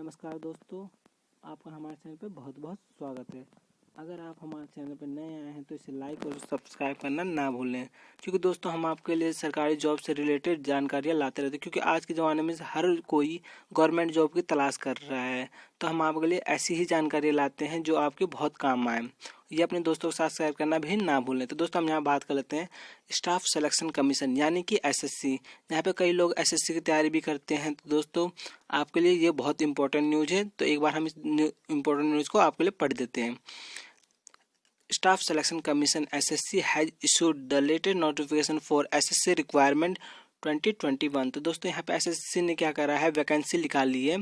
नमस्कार दोस्तों, आपका हमारे चैनल पे बहुत बहुत स्वागत है। अगर आप हमारे चैनल पर नए आए हैं तो इसे लाइक और सब्सक्राइब करना ना भूलें, क्योंकि दोस्तों हम आपके लिए सरकारी जॉब से रिलेटेड जानकारियाँ लाते रहते हैं। क्योंकि आज के ज़माने में हर कोई गवर्नमेंट जॉब की तलाश कर रहा है, तो हम आपके लिए ऐसी ही जानकारियाँ लाते हैं जो आपके बहुत काम आए। ये अपने दोस्तों के साथ शेयर करना भी ना भूलें। तो दोस्तों हम यहाँ बात कर लेते हैं स्टाफ सिलेक्शन कमीशन यानी कि एसएससी। यहाँ पे कई लोग एसएससी की तैयारी भी करते हैं। तो दोस्तों आपके लिए ये बहुत इंपॉर्टेंट न्यूज़ है, तो एक बार हम इस इंपॉर्टेंट न्यूज़ को आपके लिए पढ़ देते हैं। Staff Selection Commission (SSC) has issued the latest notification for SSC requirement 2021। तो दोस्तों यहाँ पे SSC ने क्या करा है, वैकेंसी निकाली है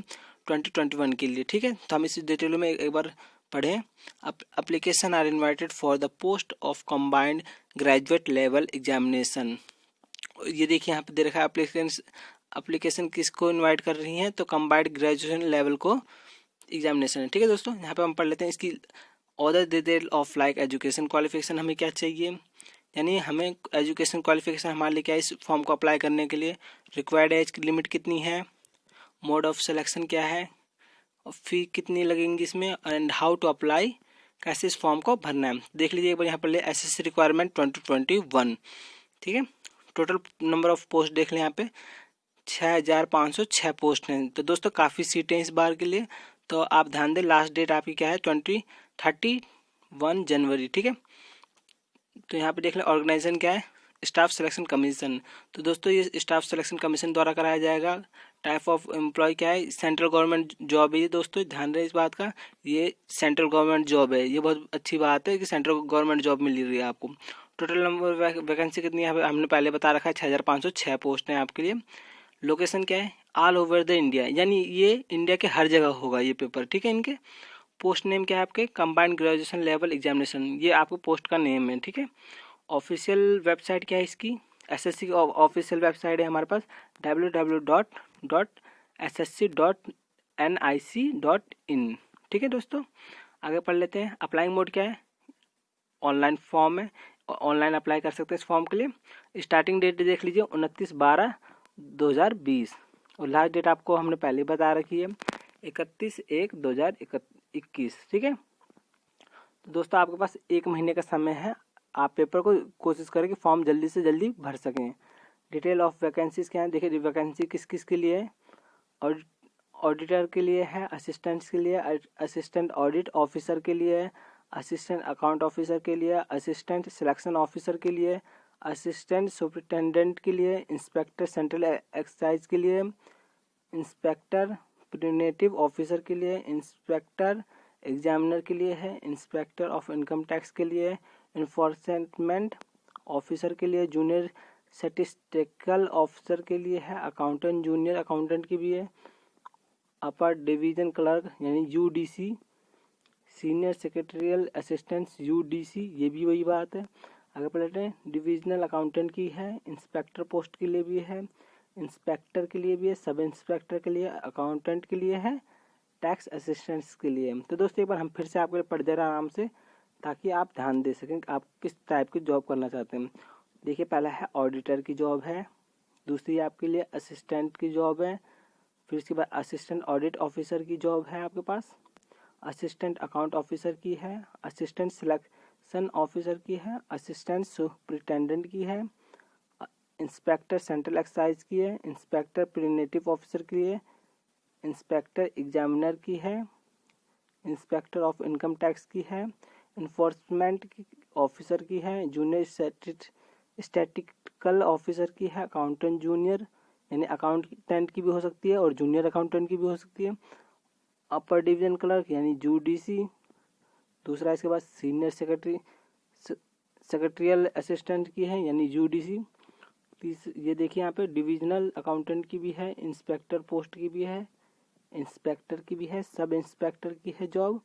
2021 के लिए। ठीक है, तो हम इस डिटेल में एक बार पढ़ें। Application are invited for the post of combined graduate level examination. ये देखिए यहाँ पे दे रखा है एप्लीकेशन किसको इन्वाइट कर रही हैं, तो कंबाइंड ग्रेजुएशन लेवल को एग्जामिनेशन है। ठीक है दोस्तों, यहाँ पे हम पढ़ लेते हैं इसकी other detail of like education qualification. हमें क्या चाहिए, यानी हमें एजुकेशन क्वालिफिकेशन हमारे लिए क्या है इस फॉर्म को अप्लाई करने के लिए। रिक्वायर्ड एज की लिमिट कितनी है, मोड ऑफ सिलेक्शन क्या है, और फी कितनी लगेंगी इसमें, एंड हाउ टू अप्लाई, कैसे इस फॉर्म को भरना है। देख लीजिए एक बार यहाँ पर एसएससी रिक्वायरमेंट 2021। ठीक है, टोटल नंबर ऑफ पोस्ट देख लें यहाँ पे 6506 पोस्ट हैं। तो दोस्तों काफ़ी सीटें इस बार के लिए, तो आप ध्यान दें लास्ट डेट आपकी क्या है 31 जनवरी। ठीक है, तो यहाँ पे देख लें ऑर्गेनाइजेशन क्या है, स्टाफ सिलेक्शन कमीशन। तो दोस्तों ये स्टाफ सिलेक्शन कमीशन द्वारा कराया जाएगा। टाइप ऑफ एम्प्लॉय क्या है, सेंट्रल गवर्नमेंट जॉब है ये। दोस्तों ध्यान रहे इस बात का, ये सेंट्रल गवर्नमेंट जॉब है। ये बहुत अच्छी बात है कि सेंट्रल गवर्नमेंट जॉब मिल रही है आपको। टोटल नंबर वैकेंसी कितनी है हमने पहले बता रखा है, 6506 पोस्ट हैं आपके लिए। लोकेशन क्या है, ऑल ओवर द इंडिया, यानी ये इंडिया के हर जगह होगा ये पेपर। ठीक है, इनके पोस्ट नेम क्या है आपके, कंबाइंड ग्रेजुएशन लेवल एग्जामिनेशन, ये आपको पोस्ट का नेम है। ठीक है, ऑफिशियल वेबसाइट क्या है इसकी, एसएससी की ऑफिशियल वेबसाइट है हमारे पास www.ssc.nic.in। ठीक है दोस्तों, आगे पढ़ लेते हैं। अप्लाइंग मोड क्या है, ऑनलाइन फॉर्म है, ऑनलाइन अप्लाई कर सकते हैं इस फॉर्म के लिए। स्टार्टिंग डेट देख लीजिए 29/12/2020, और लास्ट डेट आपको हमने पहले बता रखी है 31/1/2021। ठीक है, तो दोस्तों आपके पास 1 महीने का समय है, आप पेपर को कोशिश करें कि फॉर्म जल्दी से जल्दी भर सकें। डिटेल ऑफ वैकेंसीज क्या है, देखिए वैकेंसी किस किस के लिए है, और ऑडिटर के लिए है, असिस्टेंट्स के लिए, असिस्टेंट ऑडिट ऑफिसर के लिए है, असिस्टेंट अकाउंट ऑफिसर के लिए, असिस्टेंट सिलेक्शन ऑफिसर के लिए, असिस्टेंट सुपरिटेंडेंट के लिए, इंस्पेक्टर सेंट्रल एक्साइज के लिए, इंस्पेक्टर प्रिवेंटिव ऑफिसर के लिए, इंस्पेक्टर एग्जामिनर के लिए है, इंस्पेक्टर ऑफ इनकम टैक्स के लिए, इन्फोर्समेंट ऑफिसर के लिए, जूनियर स्टैटिस्टिकल ऑफिसर के लिए है, अकाउंटेंट जूनियर अकाउंटेंट की भी है, अपर डिवीजन क्लर्क यानी UDC, senior secretarial assistant UDC, ये भी वही बात है। आगे पढ़ते हैं, डिविजनल अकाउंटेंट की है, इंस्पेक्टर पोस्ट के लिए भी है, इंस्पेक्टर के लिए भी है, सब इंस्पेक्टर के लिए, अकाउंटेंट के लिए है, टैक्स असिस्टेंट्स के लिए। तो दोस्तों एक बार हम फिर से आपके लिए पढ़ दे रहे हैं आराम से, ताकि आप ध्यान दे सकें कि आप किस टाइप की जॉब करना चाहते हैं। देखिए पहला है ऑडिटर की जॉब है, दूसरी आपके लिए असिस्टेंट की जॉब है, फिर इसके बाद असिस्टेंट ऑडिट ऑफिसर की जॉब है आपके पास, असिस्टेंट अकाउंट ऑफिसर की है, असिस्टेंट सिलेक्शन ऑफिसर की है, असिस्टेंट सुपरिटेंडेंट की है, इंस्पेक्टर सेंट्रल एक्साइज की है, इंस्पेक्टर प्रिवेंटिव ऑफिसर की है, इंस्पेक्टर एग्जामिनर की है, इंस्पेक्टर ऑफ इनकम टैक्स की है, इन्फोर्समेंट ऑफिसर की है, जूनियर स्टैटिस्टिकल ऑफिसर की है, अकाउंटेंट जूनियर यानी अकाउंटेंट की भी हो सकती है और जूनियर अकाउंटेंट की भी हो सकती है, अपर डिवीजन क्लर्क यानी यूडीसी, दूसरा इसके बाद सीनियर सेक्रेटरियल असिस्टेंट की है यानी यूडीसी, ये देखिए यहाँ पे डिविजनल अकाउंटेंट की भी है, इंस्पेक्टर पोस्ट की भी है, इंस्पेक्टर की भी है, सब इंस्पेक्टर की है जॉब,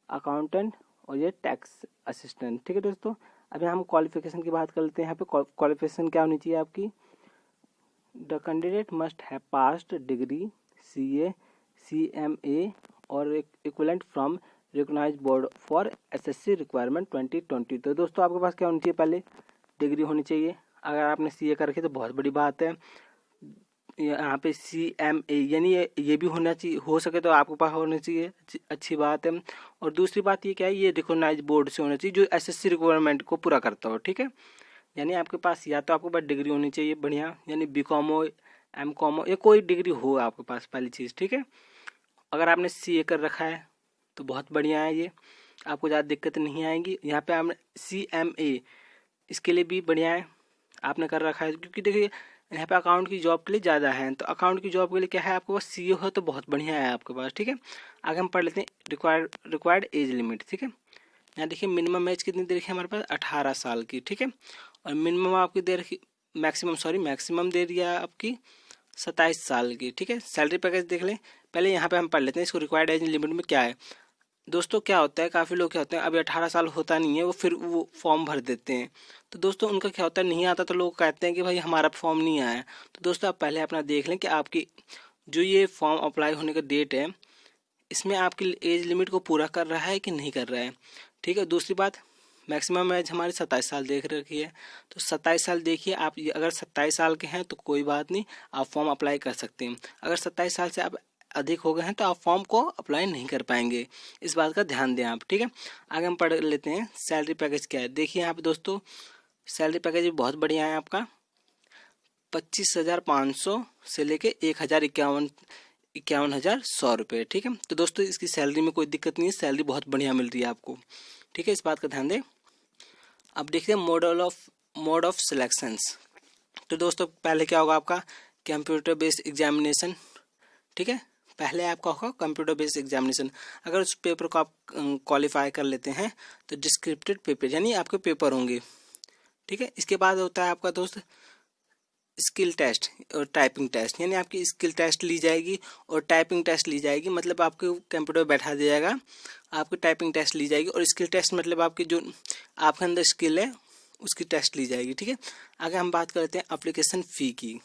अकाउंटेंट और ये टैक्स असिस्टेंट। ठीक है दोस्तों, अभी हम क्वालिफिकेशन की बात कर लेते हैं। यहाँ पे क्वालिफिकेशन क्या होनी चाहिए आपकी, the candidate must have passed degree CA CMA और equivalent from recognised board for SSC requirement 2020। तो दोस्तों आपके पास क्या होनी चाहिए, पहले डिग्री होनी चाहिए। अगर आपने CA कर रखी तो बहुत बड़ी बात है, यहाँ पे CMA यानी ये भी होना चाहिए, हो सके तो आपके पास होना चाहिए, अच्छी बात है। और दूसरी बात ये क्या है, ये रिकॉग्नाइज बोर्ड से होना चाहिए जो SSC रिक्वायरमेंट को पूरा करता हो, ठीक है। यानी आपके पास या तो आपके पास डिग्री होनी चाहिए बढ़िया, यानी BCom हो, MCom हो, या कोई डिग्री हो आपके पास, पहली चीज़, ठीक है। अगर आपने CA कर रखा है तो बहुत बढ़िया है, ये आपको ज़्यादा दिक्कत नहीं आएगी। यहाँ पे आपने CMA, इसके लिए भी बढ़िया है आपने कर रखा है, क्योंकि देखिए यहाँ पे अकाउंट की जॉब के लिए ज़्यादा है, तो अकाउंट की जॉब के लिए क्या है, आपके पास CA हो तो बहुत बढ़िया है आपके पास, ठीक है। आगे हम पढ़ लेते हैं रिक्वायर्ड एज लिमिट, ठीक है। यहाँ देखिए मिनिमम एज कितनी दे रखी है हमारे पास, 18 साल की, ठीक है। और मिनिमम आपकी दे रखी, मैक्सिमम दे रही है आपकी 27 साल की, ठीक है। सैलरी पैकेज देख लें, पहले यहाँ पे हम पढ़ लेते हैं इसको, रिक्वायर्ड एज लिमिट में क्या है। दोस्तों क्या होता है, काफ़ी लोग क्या होते हैं, अभी 18 साल होता नहीं है, वो फिर वो फॉर्म भर देते हैं। तो दोस्तों उनका क्या होता है, नहीं आता तो लोग कहते हैं कि भाई हमारा फॉर्म नहीं आया। तो दोस्तों आप पहले अपना देख लें कि आपकी जो ये फॉर्म अप्लाई होने का डेट है, इसमें आपकी एज लिमिट को पूरा कर रहा है कि नहीं कर रहा है, ठीक है। दूसरी बात, मैक्सिमम एज हमारी 27 साल देख रखी है, तो 27 साल देखिए आप, अगर 27 साल के हैं तो कोई बात नहीं, आप फॉर्म अप्लाई कर सकते हैं। अगर 27 साल से आप अधिक हो गए हैं तो आप फॉर्म को अप्लाई नहीं कर पाएंगे, इस बात का ध्यान दें आप, ठीक है। आगे हम पढ़ लेते हैं सैलरी पैकेज क्या है। देखिए यहाँ पे दोस्तों सैलरी पैकेज भी बहुत बढ़िया है आपका, 25,500 से लेके 1,51,100 रुपये, ठीक है। तो दोस्तों इसकी सैलरी में कोई दिक्कत नहीं है, सैलरी बहुत बढ़िया मिल रही है आपको, ठीक है, इस बात का ध्यान दें। अब देखते हैं मोड ऑफ सिलेक्शंस। तो दोस्तों पहले क्या होगा आपका, कंप्यूटर बेस्ड एग्जामिनेशन, ठीक है। पहले आपका होगा कंप्यूटर बेस्ड एग्जामिनेशन। अगर उस पेपर को आप क्वालिफाई कर लेते हैं तो डिस्क्रिप्टिव पेपर यानी आपके पेपर होंगे, ठीक है। इसके बाद होता है आपका दोस्त स्किल टेस्ट और टाइपिंग टेस्ट, यानी आपकी स्किल टेस्ट ली जाएगी और टाइपिंग टेस्ट ली जाएगी, मतलब आपके कंप्यूटर बैठा दिया जाएगा, आपकी टाइपिंग टेस्ट ली जाएगी, और स्किल टेस्ट मतलब आपकी जो आपके अंदर स्किल है उसकी टेस्ट ली जाएगी, ठीक है। आगे हम बात करते हैं एप्लीकेशन फ़ी की।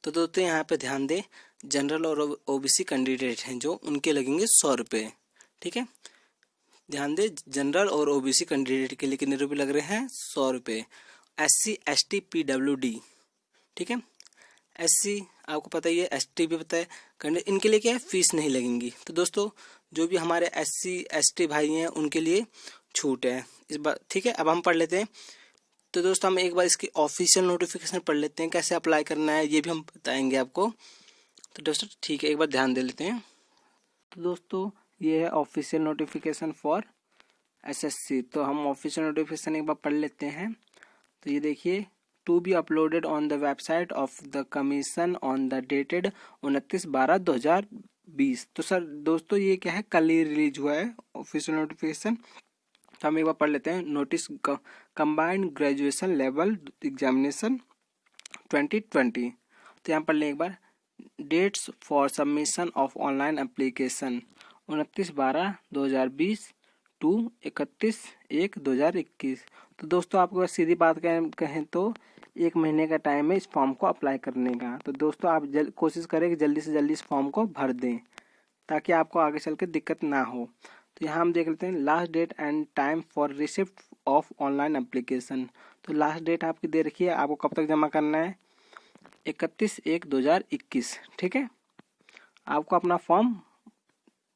तो दोस्तों यहाँ पे ध्यान दें, जनरल और OBC कैंडिडेट हैं जो, उनके लगेंगे 100 रुपये, ठीक है। ध्यान दें, जनरल और OBC कैंडिडेट के लिए कितने रुपये लग रहे हैं, 100 रुपये। SC ST PWD, ठीक है। SC आपको पता ही है, ST भी पता है, कैंडिडेट इनके लिए क्या है, फीस नहीं लगेंगी। तो दोस्तों जो भी हमारे SC ST भाई हैं उनके लिए छूट है इस बार, ठीक है। अब हम पढ़ लेते हैं। तो दोस्तों हम एक बार इसकी ऑफिशियल नोटिफिकेशन पढ़ लेते हैं, कैसे अप्लाई करना है ये भी हम बताएंगे आपको। तो दोस्तों ठीक है, एक बार ध्यान दे लेते हैं। तो दोस्तों ये है ऑफिशियल नोटिफिकेशन फॉर SSC। तो हम ऑफिशियल नोटिफिकेशन एक बार पढ़ लेते हैं। तो ये देखिए, to be uploaded on the website of the commission on the dated 29/12/2020। तो सर दोस्तों ये क्या है, कल ही रिलीज हुआ है ऑफिशियल नोटिफिकेशन। तो हम एक बार पढ़ लेते हैं। Notice combined graduation level examination 2020। तो यहाँ पढ़ लें एक बार। Dates for submission of online application 29/12/2020 to 31/1/2021। तो दोस्तों आपके पास सीधी बात कहें तो 1 महीने का टाइम है इस फॉर्म को अप्लाई करने का। तो दोस्तों आप कोशिश करें कि जल्दी से जल्दी इस फॉर्म को भर दें ताकि आपको आगे चल के दिक्कत ना हो। तो यहाँ हम देख लेते हैं last date and time for receipt of online application. तो लास्ट डेट आपकी दे रखी है, आपको कब तक जमा करना है, 31/1/2021, ठीक है। आपको अपना फॉर्म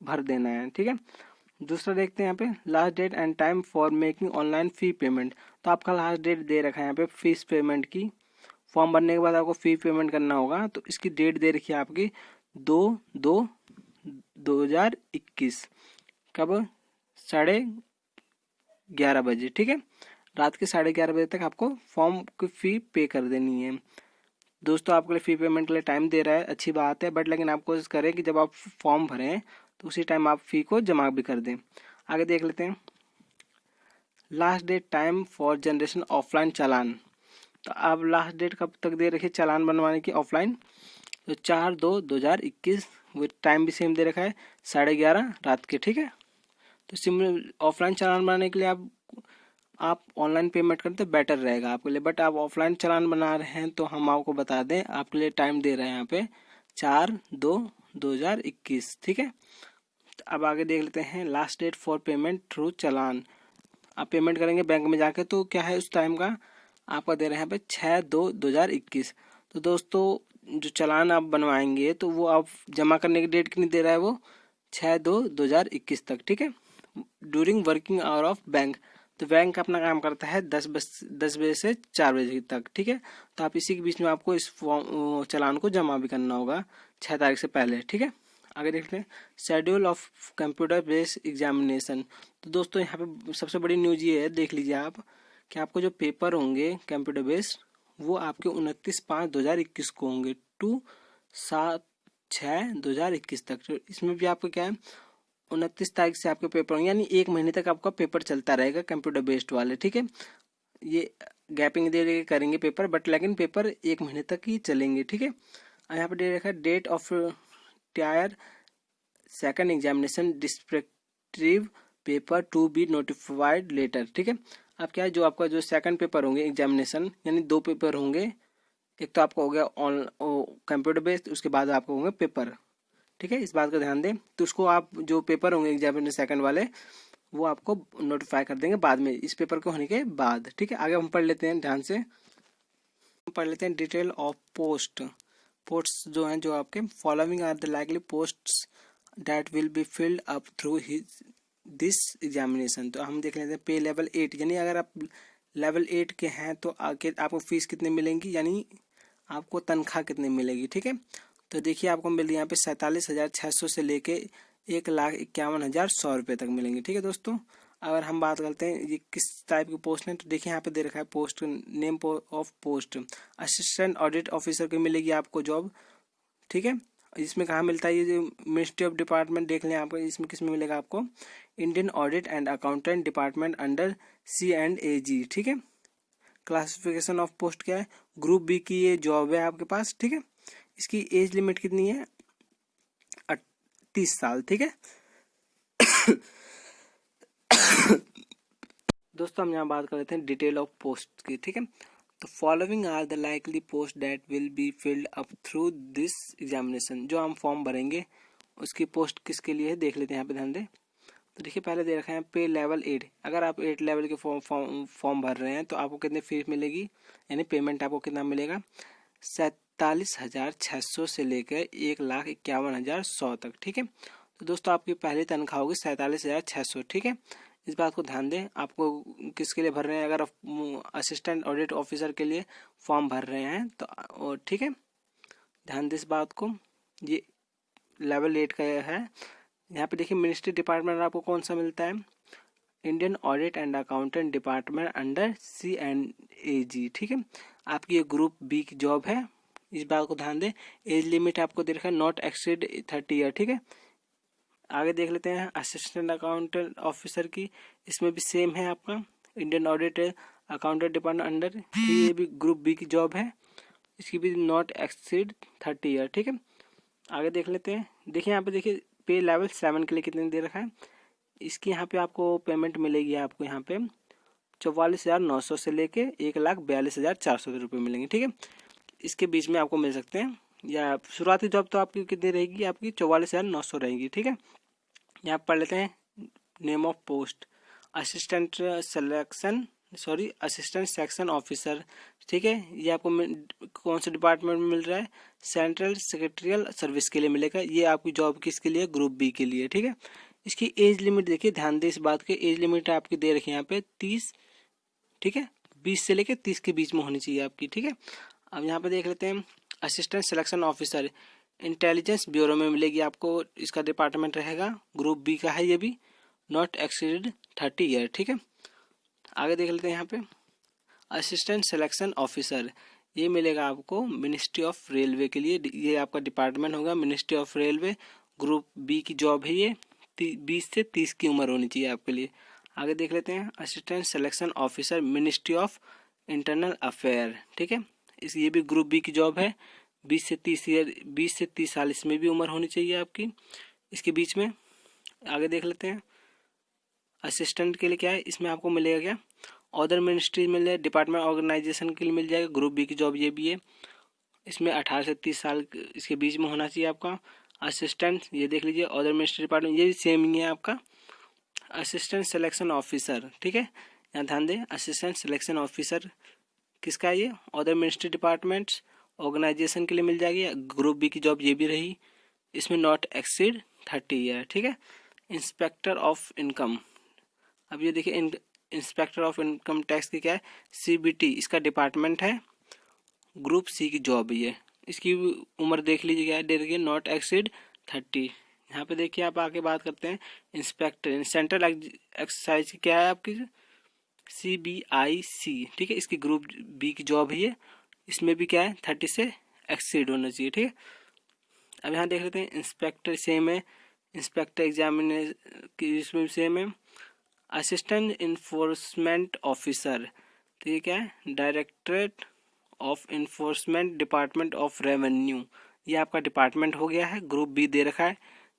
भर देना है, ठीक है। दूसरा देखते हैं यहाँ पे last date and time for making online fee payment. तो आपका लास्ट डेट दे रखा है यहाँ पे फीस पेमेंट की, फॉर्म भरने के बाद आपको फ़ी पेमेंट करना होगा। तो इसकी डेट दे रखी है आपकी 2/2/2021, कब, 11:30 बजे, ठीक है। रात के 11:30 बजे तक आपको फॉर्म की फ़ी पे कर देनी है। दोस्तों आपके लिए फ़ी पेमेंट के लिए टाइम दे रहा है, अच्छी बात है, बट लेकिन आप कोशिश करें कि जब आप फॉर्म भरें तो उसी टाइम आप फ़ी को जमा भी कर दें। आगे देख लेते हैं last date time for generation offline चालान। तो अब लास्ट डेट कब तक दे रखी है चालान बनवाने की ऑफलाइन, तो 4/2/2021। वो टाइम भी सेम दे रखा है, 11:30 रात के, ठीक है। तो सिम ऑफलाइन चालान बनाने के लिए आप ऑनलाइन पेमेंट करें तो बेटर रहेगा आपके लिए, बट आप ऑफलाइन चालान बना रहे हैं तो हम आपको बता दें आपके लिए टाइम दे रहे हैं यहाँ पे 4/2/2021, ठीक है। तो अब आगे देख लेते हैं last date for payment through चालान। आप पेमेंट करेंगे बैंक में जाके तो क्या है उस टाइम का आपका दे रहे हैं यहाँ पे 6/2/2021। तो दोस्तों जो चालान आप बनवाएंगे तो वो आप जमा करने की डेट कितनी दे रहा है, वो 6/2/2021 तक, ठीक है। During working hour of bank, तो बैंक अपना काम करता है 10 बजे से 4 बजे तक, ठीक है। तो आप इसी के बीच में आपको इस फॉर्म चालान को जमा भी करना होगा 6 तारीख से पहले, ठीक है। आगे देखते हैं schedule of computer based examination. तो दोस्तों यहाँ पे सबसे बड़ी न्यूज ये है, देख लीजिए आप, कि आपको जो पेपर होंगे कंप्यूटर बेस्ड वो आपके 29/5/2021 को होंगे टू 7/6/2021 तक। तो इसमें भी आपको क्या है, 29 तारीख से आपके पेपर होंगे, यानी 1 महीने तक आपका पेपर चलता रहेगा कंप्यूटर बेस्ड वाले, ठीक है। ये गैपिंग दे के करेंगे पेपर, बट लेकिन पेपर 1 महीने तक ही चलेंगे, ठीक है। यहाँ पे दे रखा है date of tier second examination descriptive paper to be notified later, ठीक है। अब क्या है, जो आपका जो सेकंड पेपर होंगे एग्जामिनेशन, यानी 2 पेपर होंगे, एक तो आपका हो गया ऑन कंप्यूटर बेस्ड, उसके बाद आपको होंगे पेपर, ठीक है। इस बात का ध्यान दें। तो उसको आप जो पेपर होंगे एग्जामिनेशन सेकंड वाले वो आपको नोटिफाई कर देंगे बाद में, इस पेपर के होने के बाद, ठीक है। आगे हम पढ़ लेते हैं ध्यान से, हम पढ़ लेते हैं डिटेल ऑफ पोस्ट्स जो हैं, जो आपके following are the likely posts that will be filled up through this examination. तो हम देख लेते हैं पे लेवल 8, यानी अगर आप लेवल 8 के हैं तो आगे आपको फीस कितनी मिलेंगी, यानी आपको तनख्वाह कितनी मिलेगी, ठीक है। तो देखिए आपको मिल रही है यहाँ पे 47,600 से लेके 1,51,100 रुपये तक मिलेंगे, ठीक है दोस्तों। अगर हम बात करते हैं ये किस टाइप की पोस्ट है, तो देखिए यहाँ पे दे रखा है post name of post assistant audit officer की मिलेगी आपको जॉब, ठीक है। इसमें कहाँ मिलता है, ये जो मिनिस्ट्री ऑफ डिपार्टमेंट देख लें आपको, इसमें किस में मिलेगा आपको, Indian audit and accountant department under C&AG, ठीक है। क्लासिफिकेशन ऑफ पोस्ट क्या है, ग्रुप बी की ये जॉब है आपके पास, ठीक है। इसकी एज लिमिट कितनी है, 30 साल, ठीक है। दोस्तों हम यहाँ बात कर लेते हैं डिटेल ऑफ पोस्ट की, ठीक है। तो following are the likely post that will be filled up through this examination, जो हम फॉर्म भरेंगे उसकी पोस्ट किसके लिए है देख लेते हैं, यहाँ पे ध्यान दें। तो देखिए पहले दे रखा है पे लेवल 8, अगर आप 8 लेवल के फॉर्म भर रहे हैं तो आपको कितनी फीस मिलेगी, यानी पेमेंट आपको कितना मिलेगा, 47,600 से लेकर 1,51,100 तक, ठीक है। तो दोस्तों आपकी पहली तनख्वाह होगी 47,600, ठीक है। इस बात को ध्यान दें, आपको किसके लिए भर रहे हैं, अगर आप असिस्टेंट ऑडिट ऑफिसर के लिए फॉर्म भर रहे हैं तो ठीक है, ध्यान दें इस बात को। ये लेवल 8 का है। यहाँ पे देखिए मिनिस्ट्री डिपार्टमेंट आपको कौन सा मिलता है, Indian audit and accountant department under C&AG, ठीक है। आपकी ये ग्रुप बी की जॉब है, इस बात को ध्यान दें। एज लिमिट आपको दे रखा है नॉट एक्सीड 30 ईयर, ठीक है। आगे देख लेते हैं असिस्टेंट अकाउंटेंट ऑफिसर की, इसमें भी सेम है आपका Indian audit accountant department under, ये भी ग्रुप बी की जॉब है, इसकी भी नॉट एक्सीड 30 ईयर, ठीक है। आगे देख लेते हैं, देखिए यहाँ पे देखिए पे लेवल 7 के लिए कितने दे रखा है, इसकी यहाँ पे आपको पेमेंट मिलेगी, आपको यहाँ पे 44,900 से लेके 1,42,400 रुपये मिलेंगे, ठीक है। इसके बीच में आपको मिल सकते हैं, या शुरुआती जॉब तो आपकी कितनी रहेगी, आपकी 44,900 रहेगी, ठीक है। यहाँ पढ़ लेते हैं name of post assistant section officer, ठीक है। ये आपको कौन से डिपार्टमेंट में मिल रहा है, सेंट्रल सेक्रेटरियल सर्विस के लिए मिलेगा, ये आपकी जॉब किसके लिए, ग्रुप बी के लिए, ठीक है। इसकी एज लिमिट देखिए, ध्यान दें इस बात की, एज लिमिट आपकी दे रखी है यहाँ पे 30, ठीक है, 20 से लेके 30 के बीच में होनी चाहिए आपकी, ठीक है। अब यहाँ पे देख लेते हैं assistant selection officer intelligence bureau में मिलेगी आपको, इसका डिपार्टमेंट रहेगा, ग्रुप बी का है ये भी, नॉट एक्सीडेड 30 ईयर, ठीक है। आगे देख लेते हैं यहाँ पे असिस्टेंट सिलेक्शन ऑफिसर, ये मिलेगा आपको मिनिस्ट्री ऑफ रेलवे के लिए, ये आपका डिपार्टमेंट होगा ministry of railway, group B की जॉब है ये, 20 से 30 की उम्र होनी चाहिए आपके लिए। आगे देख लेते हैं assistant selection officer ministry of internal affair, ठीक है। इस ये भी ग्रुप बी की जॉब है, 20 से 30 साल इसमें भी उम्र होनी चाहिए आपकी, इसके बीच में। आगे देख लेते हैं असिस्टेंट के लिए क्या है, इसमें आपको मिलेगा क्या, अदर मिनिस्ट्री मिल जाए, डिपार्टमेंट ऑर्गेनाइजेशन के लिए मिल जाएगा, ग्रुप बी की जॉब ये भी है, इसमें 18 से 30 साल इसके बीच में होना चाहिए आपका। असिस्टेंट ये देख लीजिए अदर मिनिस्ट्री डिपार्टमेंट, ये भी सेम ही है आपका असिस्टेंट सिलेक्शन ऑफिसर, ठीक है। यहाँ ध्यान दें असिस्टेंट सिलेक्शन ऑफिसर किसका है, ये अदर मिनिस्ट्री डिपार्टमेंट्स ऑर्गेनाइजेशन के लिए मिल जाएगी। ग्रुप बी की जॉब ये भी रही, इसमें नॉट एक्सीड 30 ईयर, ठीक है। इंस्पेक्टर ऑफ इनकम, अब ये देखिए इंस्पेक्टर ऑफ इनकम टैक्स की क्या है, CBT इसका डिपार्टमेंट है, ग्रुप सी की जॉब ये, इसकी उम्र देख लीजिए क्या है, दे रखिए नॉट एक्सीड 30। यहाँ पे देखिए आप आगे बात करते हैं इंस्पेक्टर सेंट्रल एक्सरसाइज की क्या है आपकी, CBIC, ठीक है। इसकी ग्रुप बी की जॉब है ये, इसमें भी क्या है 30 से एक्सीड होना चाहिए, ठीक है। अब यहाँ देख लेते हैं इंस्पेक्टर सेम है, इंस्पेक्टर एग्जामिनेशन की इसमें सेम है। असिस्टेंट इन्फोर्समेंट ऑफिसर, तो ये क्या है, directorate of enforcement department of revenue, ये आपका डिपार्टमेंट हो गया है। ग्रुप बी दे रखा है,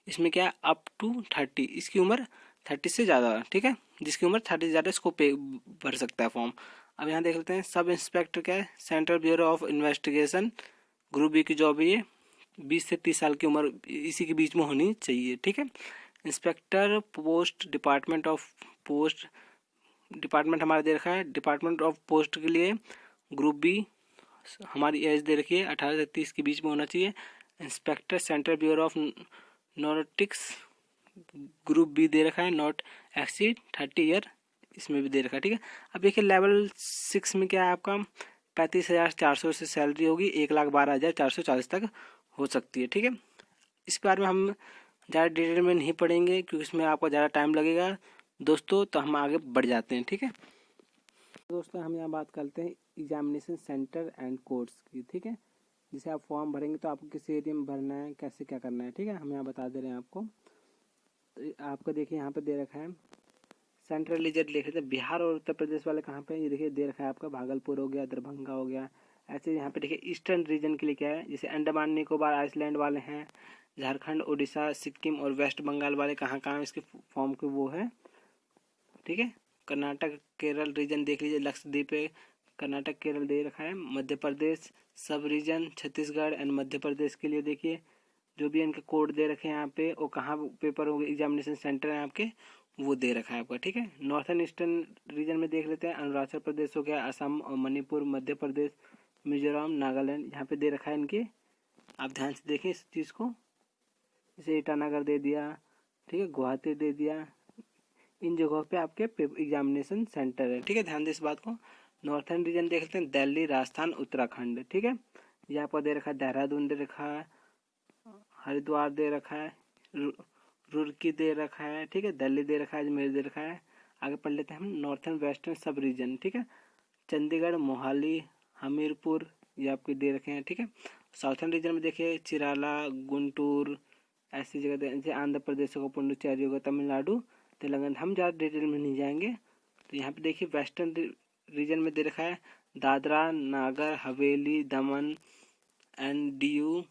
इसमें क्या है अप टू 30, इसकी उम्र 30 से ज़्यादा, ठीक है। जिसकी उम्र 30 से ज़्यादा इसको पे भर सकता है फॉर्म। अब यहाँ देख लेते हैं सब इंस्पेक्टर क्या है, central bureau of investigation, group B की जॉब है ये, 20 से 30 साल की उम्र इसी के बीच में होनी चाहिए, ठीक है। Inspector post department of post, department हमारा दे रखा है, डिपार्टमेंट ऑफ पोस्ट के लिए ग्रुप बी हमारी एज दे रखी है 18 से 30 के बीच में होना चाहिए। Inspector central bureau of narcotics, group B दे रखा है नॉट एक्सीड 30 ईयर, इसमें भी दे रखा है, ठीक है। अब देखिए लेवल 6 में क्या है आपका, 35,400 से सैलरी होगी, 1,12,440 तक हो सकती है, ठीक है। इस बारे में हम ज़्यादा डिटेल में नहीं पढ़ेंगे क्योंकि इसमें आपको ज़्यादा टाइम लगेगा दोस्तों, तो हम आगे बढ़ जाते हैं, ठीक है। दोस्तों हम यहाँ बात करते हैं एग्जामिनेशन सेंटर एंड कोर्स की, ठीक है। जिसे आप फॉर्म भरेंगे तो आपको किस एरिया में भरना है, कैसे क्या करना है, ठीक है, हम यहाँ बता दे रहे हैं आपको। तो आपको देखिए यहाँ पे दे रखा है सेंट्रल रीजन लिख रहे थे, बिहार और उत्तर प्रदेश वाले कहाँ पे, ये देखिए दे रखा है आपका भागलपुर हो गया, दरभंगा हो गया। ऐसे यहाँ पे देखिए ईस्टर्न रीजन के लिए क्या है, जैसे अंडमान निकोबार आइसलैंड वाले हैं, झारखंड, उड़ीसा, सिक्किम और वेस्ट बंगाल वाले कहाँ कहाँ इसके फॉर्म के वो है, ठीक है। कर्नाटक केरल रीजन देख लीजिए, लक्षद्वीप है, कर्नाटक केरल दे रखा है। मध्य प्रदेश सब रीजन, छत्तीसगढ़ एंड मध्य प्रदेश के लिए देखिए जो भी इनके कोड दे रखे हैं यहाँ पे, और कहाँ पेपर होंगे एग्जामिनेशन सेंटर है आपके वो दे रखा है आपका, ठीक है। नॉर्थन ईस्टर्न रीजन में देख लेते हैं, अरुणाचल प्रदेश हो गया, असम और मणिपुर, मध्य प्रदेश, मिजोरम, नागालैंड, यहाँ पे दे रखा है इनके, आप ध्यान से देखें इस चीज़ को। जैसे ईटानगर दे दिया, ठीक है, गुवाहाटी दे दिया, इन जगहों पे आपके एग्जामिनेशन सेंटर है, ठीक है, ध्यान दें इस बात को। नॉर्थन रीजन देख लेते हैं, दिल्ली, राजस्थान, उत्तराखंड, ठीक है। ये आपको दे रखा है, देहरादून दे रखा है, हरिद्वार दे रखा है, रुड़की दे रखा है, ठीक है, दिल्ली दे रखा है, अजमेर दे रखा है। आगे पढ़ लेते हैं हम नॉर्थन वेस्टर्न सब रीजन, ठीक है, चंडीगढ़, मोहाली, हमीरपुर, ये आपके दे रखे हैं, ठीक है। साउथर्न रीजन में देखिए चिराला, गुंटूर, ऐसी जगह जैसे आंध्र प्रदेश होगा, पुडुचेरी होगा, तमिलनाडु, तेलंगाना, हम ज़्यादा डिटेल में नहीं जाएंगे। तो यहाँ पे देखिए वेस्टर्न रीजन में दे रखा है दादरा नागर हवेली, दमन एंड दीव,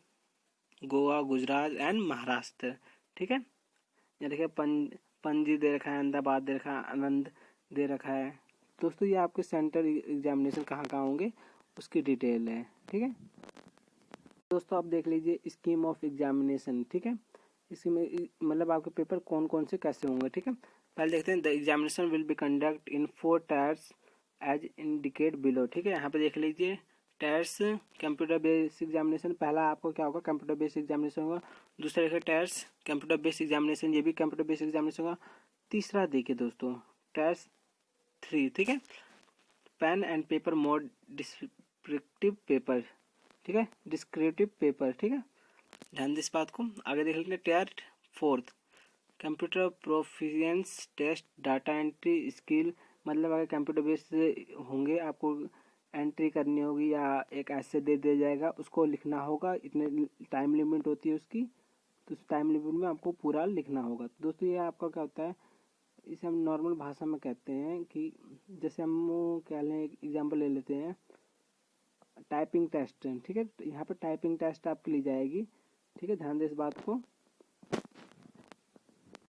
गोवा, गुजरात एंड महाराष्ट्र, ठीक है। यहाँ देखिए पणजी दे रखा है, अहमदाबाद दे रखा है, आनंद दे रखा है। दोस्तों ये आपके सेंटर एग्जामिनेशन कहाँ कहाँ होंगे उसकी डिटेल है, ठीक है। दोस्तों आप देख लीजिए स्कीम ऑफ एग्जामिनेशन, ठीक है। इसमें मतलब आपके पेपर कौन कौन से कैसे होंगे, ठीक है। पहले देखते हैं the examination will be conduct in 4 tiers as indicate below, ठीक है। यहाँ पे देख लीजिए टायर्स, कंप्यूटर बेस्ड एग्जामिनेशन, पहला आपको क्या होगा कंप्यूटर बेस्ड एग्जामिनेशन होगा। दूसरा देखिए टायर्स कंप्यूटर बेस्ड एग्जामिनेशन, ये भी कंप्यूटर बेस्ड एग्जामिनेशन होगा। तीसरा देखिए दोस्तों टायर्स 3, ठीक है, pen and paper mode descriptive paper, ठीक है, डिस्क्रिप्टिव पेपर, ठीक है, ध्यान दें इस बात को। आगे देख लेते हैं tier 4 computer proficiency test, data entry skill, मतलब अगर कंप्यूटर बेस्ड होंगे आपको एंट्री करनी होगी या एक ऐसे दे दिया जाएगा उसको लिखना होगा, इतने टाइम लिमिट होती है उसकी, तो उस टाइम लिमिट में आपको पूरा लिखना होगा। तो दोस्तों ये आपका क्या होता है, इसे हम नॉर्मल भाषा में कहते हैं कि जैसे हम क्या लें, एक एग्जाम्पल ले लेते हैं टाइपिंग टेस्ट, ठीक है। तो यहाँ पर टाइपिंग टेस्ट आपकी ली जाएगी, ठीक है, ध्यान दें इस बात को।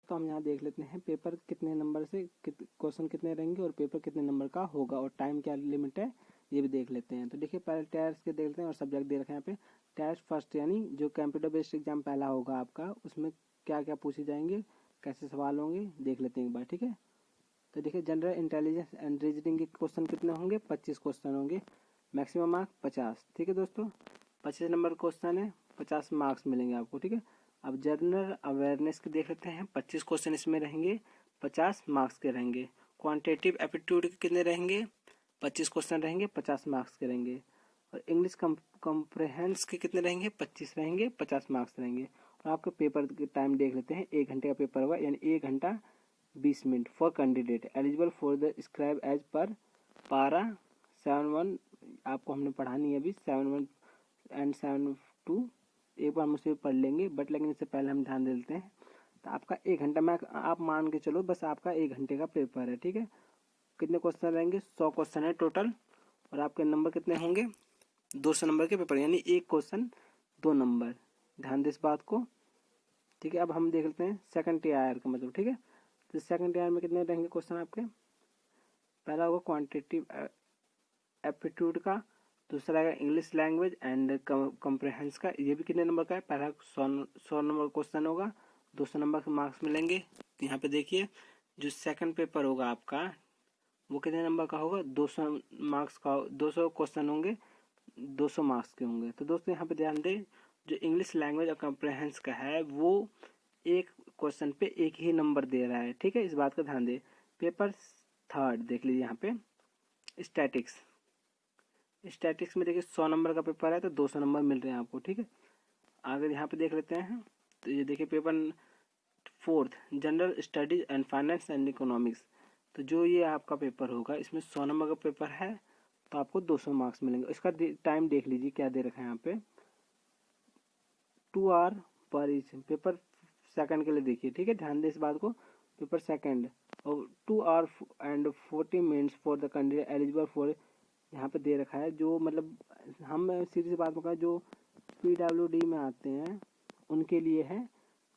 तो हम यहाँ देख लेते हैं पेपर कितने नंबर से क्वेश्चन कितने रहेंगे और पेपर कितने नंबर का होगा और टाइम क्या लिमिट है ये भी देख लेते हैं। तो देखिए पहले टायर्स के देख लेते हैं और सब्जेक्ट दे रखे हैं यहाँ पे। टायर्स फर्स्ट यानी जो कंप्यूटर बेस्ड एग्जाम पहला होगा आपका, उसमें क्या क्या पूछे जाएंगे, कैसे सवाल होंगे देख लेते हैं एक बार, ठीक है। तो देखिए जनरल इंटेलिजेंस एंड रीजनिंग के क्वेश्चन कितने होंगे, 25 क्वेश्चन होंगे, मैक्सिमम मार्क 50, ठीक है दोस्तों। 25 नंबर क्वेश्चन है, 50 मार्क्स मिलेंगे आपको, ठीक है। अब जनरल अवेयरनेस के देख लेते हैं, 25 क्वेश्चन इसमें रहेंगे, 50 मार्क्स के रहेंगे। क्वांटिटेटिव एप्टीट्यूड के कितने रहेंगे, 25 क्वेश्चन रहेंगे, 50 मार्क्स के रहेंगे। और इंग्लिश कॉम्प्रहेंस के कितने रहेंगे, 25 रहेंगे, 50 मार्क्स रहेंगे। और आपके पेपर के टाइम देख लेते हैं, 1 घंटे का पेपर होगा, यानी 1 घंटा 20 minute for candidate eligible for the scribe as per para 7-1। आपको हमने पढ़ानी है अभी 7-1 एंड 7-2, एक बार मुझसे पढ़ लेंगे, बट लेकिन इससे पहले हम ध्यान दे लेते हैं। तो आपका 1 घंटा में आप मान के चलो बस आपका 1 घंटे का पेपर है, ठीक है। कितने क्वेश्चन रहेंगे, 100 क्वेश्चन है टोटल। और आपके नंबर कितने होंगे, 200 नंबर के पेपर, यानी 1 क्वेश्चन 2 नंबर। ध्यान दे इस बात को, ठीक है। अब हम देख लेते हैं सेकंड टीआर का मतलब, ठीक है। तो सेकंड टीआर में कितने रहेंगे क्वेश्चन आपके, पहला होगा क्वांटिटेटिव एप्टीट्यूड का, दूसरा है इंग्लिश लैंग्वेज एंड कॉम्प्रहेंस का, ये भी कितने नंबर का है, पहला 100 नंबर क्वेश्चन होगा, 200 नंबर के मार्क्स मिलेंगे। तो यहाँ पे देखिए जो सेकंड पेपर होगा आपका वो कितने नंबर का होगा, 200 मार्क्स का, 200 क्वेश्चन होंगे, 200 मार्क्स के होंगे। तो दोस्तों यहाँ पे ध्यान दें, जो इंग्लिश लैंग्वेज और कॉम्प्रहेंस का है वो एक क्वेश्चन पे एक ही नंबर दे रहा है, ठीक है, इस बात का ध्यान दें। पेपर थर्ड देख लीजिए यहाँ पे, स्टैटिक्स में देखिए 100 नंबर का पेपर है तो 200 नंबर मिल रहे हैं आपको, ठीक है। अगर यहाँ पे देख लेते हैं तो ये देखिए paper fourth general studies and finance and economics, तो जो ये आपका पेपर होगा इसमें 100 नंबर का पेपर है तो आपको 200 मार्क्स मिलेंगे। इसका टाइम देख लीजिए क्या दे रखा है यहाँ पे, 2 आवर पर ईच पेपर सेकंड के लिए देखिए, ठीक है, ध्यान दे इस बात को। पेपर सेकंड और 2 our and 40 minutes for the candidate eligible for, यहाँ पे दे रखा है जो मतलब हम सीधी सी बात बता, जो PWD में आते हैं उनके लिए है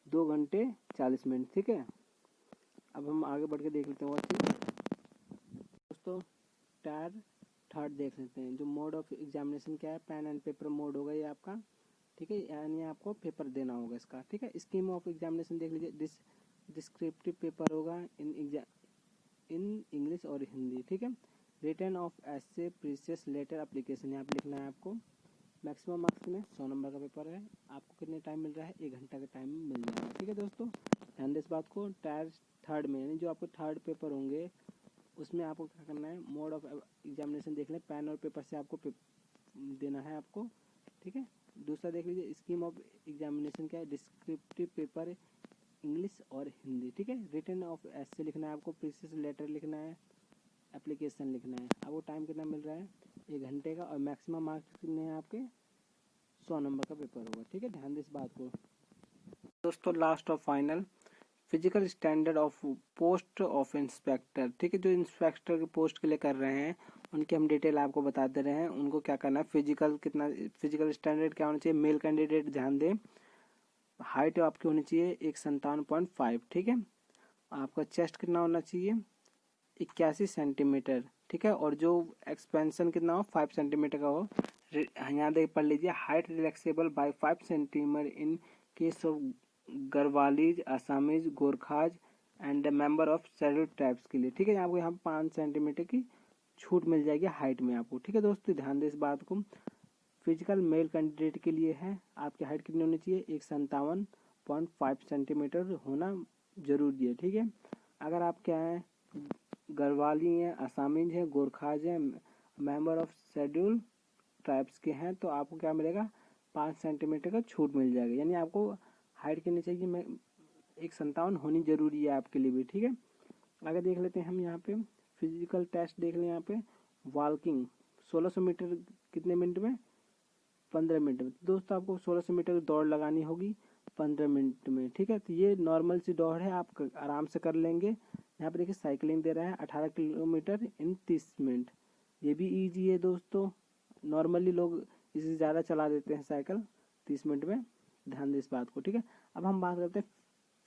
2 घंटे 40 मिनट, ठीक है। अब हम आगे बढ़ के देख लेते हैं और दोस्तों टायर थर्ड देख लेते हैं। जो मोड ऑफ एग्जामिनेशन क्या है, पेन एंड पेपर मोड होगा ये आपका, ठीक है, यानी आपको पेपर देना होगा इसका, ठीक है। स्कीम ऑफ एग्जामिनेशन देख लीजिए, डिस्क्रिप्टिव पेपर होगा इन इंग्लिश और हिंदी, ठीक है। Return of essay precis letter application यहाँ पे लिखना है आपको। मैक्सिमम मार्क्स में 100 नंबर का पेपर है, आपको कितने टाइम मिल रहा है, 1 घंटा का टाइम मिल जाएगा, ठीक है दोस्तों। ध्यान दें इस बात को। टायर थर्ड में यानी जो आपको थर्ड पेपर होंगे उसमें आपको क्या करना है, मोड ऑफ एग्जामिनेशन देख लें, पेन और पेपर से आपको देना है आपको, ठीक है। दूसरा देख लीजिए स्कीम ऑफ एग्जामिनेशन क्या है, डिस्क्रिप्टिव पेपर इंग्लिश और हिंदी, ठीक है। रिटर्न ऑफ एसे लिखना है आपको, प्रीसियस लेटर लिखना है, एप्लीकेशन लिखना है। आपको टाइम कितना मिल रहा है, 1 घंटे का, और मैक्सिमम मार्क्स कितने हैं आपके, 100 नंबर का पेपर होगा, ठीक है, ध्यान दें इस बात को। दोस्तों लास्ट और final physical standard of post of inspector, ठीक है, जो इंस्पेक्टर की पोस्ट के लिए कर रहे हैं उनकी हम डिटेल आपको बता दे रहे हैं। उनको क्या करना है, फिजिकल स्टैंडर्ड क्या होना चाहिए, मेल कैंडिडेट ध्यान दें, हाइट आपकी होनी चाहिए 157.5, ठीक है। आपका चेस्ट कितना होना चाहिए, 81 सेंटीमीटर, ठीक है। और जो एक्सपेंशन कितना हो, 5 सेंटीमीटर का हो। यहाँ देख पढ़ लीजिए, height relaxable by 5 centimetre in case of Garhwalis, Assamese, Gorkhas and member of scheduled tribes के लिए, ठीक है। आपको यहाँ 5 सेंटीमीटर की छूट मिल जाएगी हाइट में आपको, ठीक है दोस्तों, ध्यान दें इस बात को। फिजिकल मेल कैंडिडेट के लिए है, आपकी हाइट कितनी होनी चाहिए, 157.5 सेंटीमीटर होना जरूरी है, ठीक है। अगर आप क्या है, गढ़वाली हैं, आसामीज हैं, गोरखाज हैं, मेंबर ऑफ शेड्यूल ट्राइब्स के हैं, तो आपको क्या मिलेगा, 5 सेंटीमीटर का छूट मिल जाएगा, यानी आपको हाइट कितनी चाहिए, 157 होनी जरूरी है आपके लिए भी, ठीक है। आगे देख लेते हैं हम यहाँ पे फिजिकल टेस्ट देख लें। यहाँ पे वॉकिंग 1600 मीटर कितने मिनट में, 15 मिनट में। दोस्तों आपको 1600 मीटर की दौड़ लगानी होगी 15 मिनट में, ठीक है। तो ये नॉर्मल सी दौड़ है, आप आराम से कर लेंगे। यहाँ पे देखिए साइकिलिंग दे रहा है 18 किलोमीटर इन 30 मिनट, ये भी ईजी है दोस्तों। नॉर्मली लोग इससे ज़्यादा चला देते हैं साइकिल 30 मिनट में, ध्यान दें इस बात को, ठीक है। अब हम बात करते हैं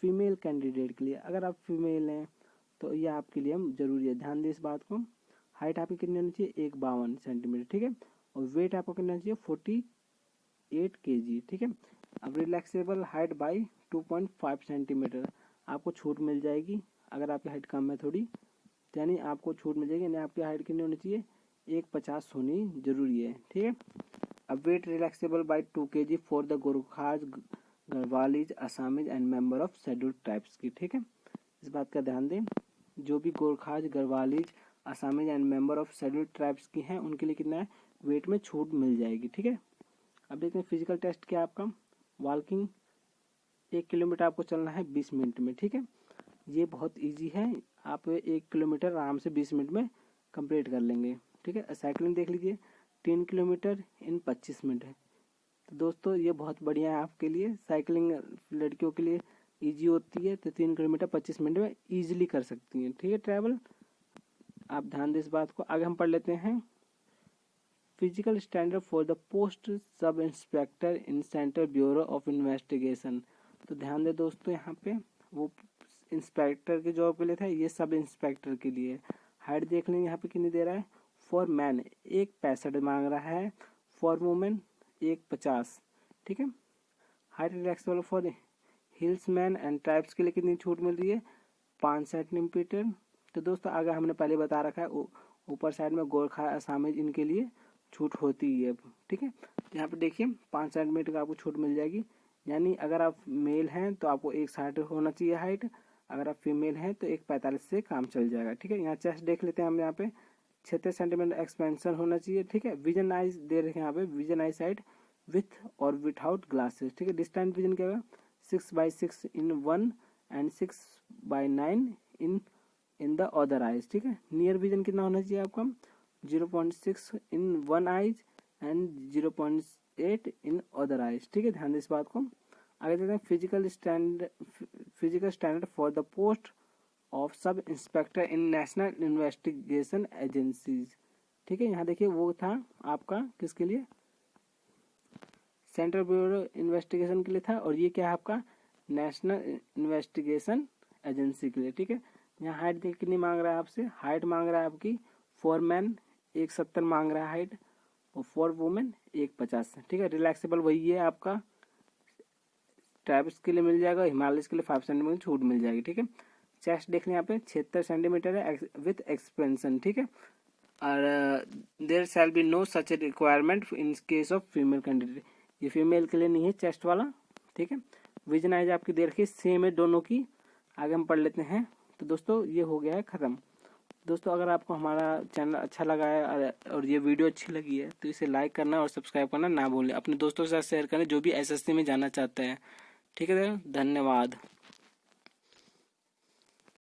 फीमेल कैंडिडेट के लिए। अगर आप फीमेल हैं तो ये आपके लिए जरूरी है, ध्यान दें इस बात को। हाइट आपकी कितनी होनी चाहिए, 152 सेंटीमीटर, ठीक है। और वेट आपको कितना होना चाहिए, 48 kg, ठीक है। अब रिलैक्सेबल हाइट बाई 2.5 सेंटीमीटर, आपको छूट मिल जाएगी अगर आपकी हाइट कम है थोड़ी, यानी आपको छूट मिल जाएगी, यानी आपकी हाइट कितनी होनी चाहिए, 150 होनी जरूरी है, ठीक है। अब weight relaxable by 2 kg for the Gorkhas, Garhwalis, Assamese and member of scheduled tribes की। ठीक है, इस बात का ध्यान दें, जो भी Gorkhas, Garhwalis, Assamese and member of scheduled tribes की हैं उनके लिए कितना है वेट में छूट मिल जाएगी। ठीक है, अब देखते हैं फिजिकल टेस्ट क्या है आपका। वॉकिंग 1 किलोमीटर आपको चलना है 20 मिनट में। ठीक है, ये बहुत इजी है, आप 1 किलोमीटर आराम से 20 मिनट में कंप्लीट कर लेंगे। ठीक है, साइकिलिंग देख लीजिए 3 किलोमीटर इन 25 मिनट है। तो दोस्तों ये बहुत बढ़िया है आपके लिए, साइकिलिंग लड़कियों के लिए इजी होती है, तो 3 किलोमीटर 25 मिनट में इजीली कर सकती हैं। ठीक है, ट्रैवल आप ध्यान दें इस बात को। आगे हम पढ़ लेते हैं physical standard for the post sub inspector in central bureau of investigation. तो ध्यान दें दोस्तों, यहाँ पे वो इंस्पेक्टर के जॉब के लिए था, ये सब इंस्पेक्टर के लिए। हाइट देख लेंगे यहाँ पे कितनी दे रहा है, फॉर मैन 1.65 मांग रहा है, फॉर वुमेन 1.50। ठीक है, height relaxable for hillsmen and tribes के लिए कितनी छूट मिल रही है, 5 सेंटीमीटर। तो दोस्तों आगे हमने पहले बता रखा है, ऊपर साइड में गोरखा, असामीज इनके लिए छूट होती है। ठीक है, यहाँ पे देखिए 5 सेंटीमीटर का आपको छूट मिल जाएगी, यानी अगर आप मेल हैं तो आपको 1.60 होना चाहिए हाइट, अगर आप फीमेल हैं तो 1.45 से काम चल जाएगा। ठीक है, यहाँ चेस्ट देख लेते हैं हम, यहाँ पे 36 सेंटीमीटर एक्सपेंशन होना चाहिए। ठीक है, विजन आइज दे रखे हैं यहाँ पे, विजन आई साइड विथ और विथआउट ग्लासेस। ठीक है, डिस्टेंट विजन क्या होगा, 6/6 इन 1 and 6/9 in the other eyes. ठीक है, नियर विजन कितना होना चाहिए आपका, 0.6 इन 1 eyes and 0.8 in other eyes. ठीक है, ध्यान दें इस बात को। आगे देखते हैं physical standard for the post of sub inspector in national investigation agencies. ठीक है, यहाँ देखिए वो था आपका किसके लिए, सेंट्रल ब्यूरो इन्वेस्टिगेशन के लिए था, और ये क्या है आपका नेशनल इन्वेस्टिगेशन एजेंसी के लिए। ठीक है, यहाँ हाइट देखिए कितनी मांग रहा है आपसे, हाइट मांग रहा है आपकी फॉर मैन 1.70 मांग रहा है हाइट, और फॉर वुमेन 1.50। ठीक है, रिलैक्सेबल वही है आपका, ट्राइब्स के लिए मिल जाएगा, हिमालयस के लिए 5 सेंटीमीटर छूट मिल जाएगी। ठीक है, चेस्ट देख लें यहाँ पे 76 सेंटीमीटर है विथ एक्सपेंशन। ठीक है, और there shall be no such requirement in case of female candidate, ये फीमेल के लिए नहीं है चेस्ट वाला। ठीक है, विजन आइज आपकी दे रखी सेम है दोनों की। आगे हम पढ़ लेते हैं। तो दोस्तों ये हो गया है खत्म। दोस्तों अगर आपको हमारा चैनल अच्छा लगा है और ये वीडियो अच्छी लगी है तो इसे लाइक करना और सब्सक्राइब करना ना भूलें, अपने दोस्तों के साथ शेयर करें जो भी एसएससी में जाना चाहते हैं। ठीक है, धन्यवाद।